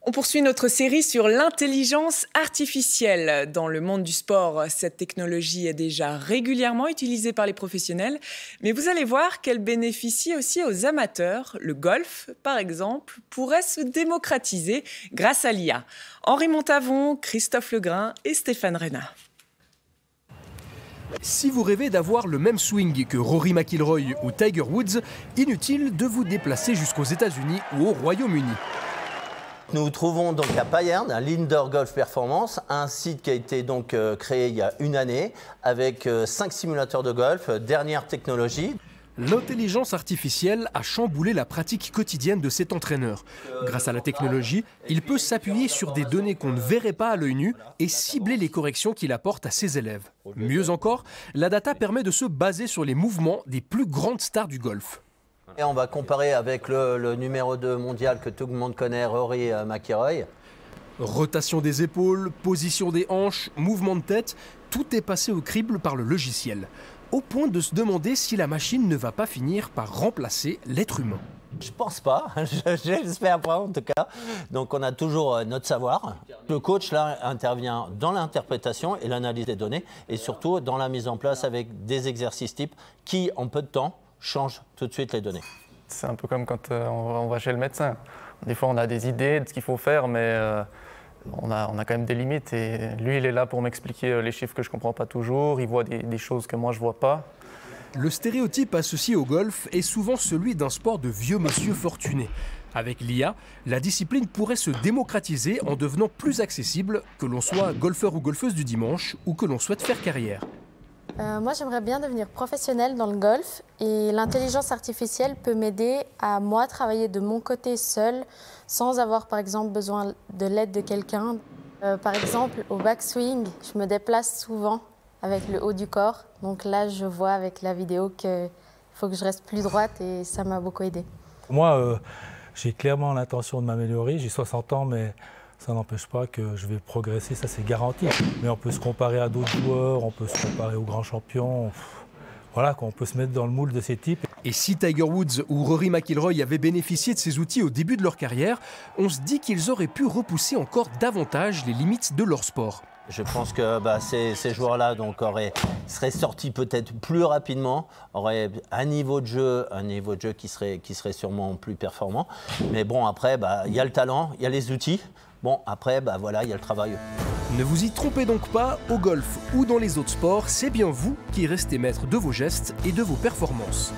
On poursuit notre série sur l'intelligence artificielle. Dans le monde du sport, cette technologie est déjà régulièrement utilisée par les professionnels, mais vous allez voir qu'elle bénéficie aussi aux amateurs. Le golf, par exemple, pourrait se démocratiser grâce à l'IA. Henri Montavon, Christophe Legrain et Stéphane Reyna. Si vous rêvez d'avoir le même swing que Rory McIlroy ou Tiger Woods, inutile de vous déplacer jusqu'aux États-Unis ou au Royaume-Uni. Nous nous trouvons donc à Payerne, à l'Indoor Golf Performance, un site qui a été donc créé il y a une année avec 5 simulateurs de golf, dernière technologie. L'intelligence artificielle a chamboulé la pratique quotidienne de cet entraîneur. Grâce à la technologie, il peut s'appuyer sur des données qu'on ne verrait pas à l'œil nu et cibler les corrections qu'il apporte à ses élèves. Mieux encore, la data permet de se baser sur les mouvements des plus grandes stars du golf. Et on va comparer avec le numéro 2 mondial que tout le monde connaît, Rory McIlroy. Rotation des épaules, position des hanches, mouvement de tête, tout est passé au crible par le logiciel. Au point de se demander si la machine ne va pas finir par remplacer l'être humain. Je pense pas, j'espère pas en tout cas. Donc on a toujours notre savoir. Le coach là intervient dans l'interprétation et l'analyse des données et surtout dans la mise en place avec des exercices types qui en peu de temps changent tout de suite les données. C'est un peu comme quand on va chez le médecin. Des fois on a des idées de ce qu'il faut faire mais on a quand même des limites et lui il est là pour m'expliquer les chiffres que je ne comprends pas toujours, il voit des choses que moi je ne vois pas. Le stéréotype associé au golf est souvent celui d'un sport de vieux monsieur fortuné. Avec l'IA, la discipline pourrait se démocratiser en devenant plus accessible, que l'on soit golfeur ou golfeuse du dimanche ou que l'on souhaite faire carrière. Moi, j'aimerais bien devenir professionnelle dans le golf et l'intelligence artificielle peut m'aider à moi travailler de mon côté seule sans avoir par exemple besoin de l'aide de quelqu'un. Par exemple, au backswing, je me déplace souvent avec le haut du corps. Donc là, je vois avec la vidéo qu'il faut que je reste plus droite et ça m'a beaucoup aidé. Moi, j'ai clairement l'intention de m'améliorer. J'ai 60 ans, mais ça n'empêche pas que je vais progresser, ça c'est garanti. Mais on peut se comparer à d'autres joueurs, on peut se comparer aux grands champions. Voilà, on peut se mettre dans le moule de ces types. Et si Tiger Woods ou Rory McIlroy avaient bénéficié de ces outils au début de leur carrière, on se dit qu'ils auraient pu repousser encore davantage les limites de leur sport. Je pense que ces joueurs-là seraient sortis peut-être plus rapidement, auraient un niveau de jeu qui serait sûrement plus performant. Mais bon, après, il y a le talent, il y a les outils. Bon, après, voilà, il y a le travail. Ne vous y trompez donc pas, au golf ou dans les autres sports, c'est bien vous qui restez maître de vos gestes et de vos performances.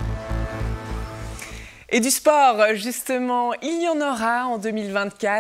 Et du sport, justement, il y en aura en 2024.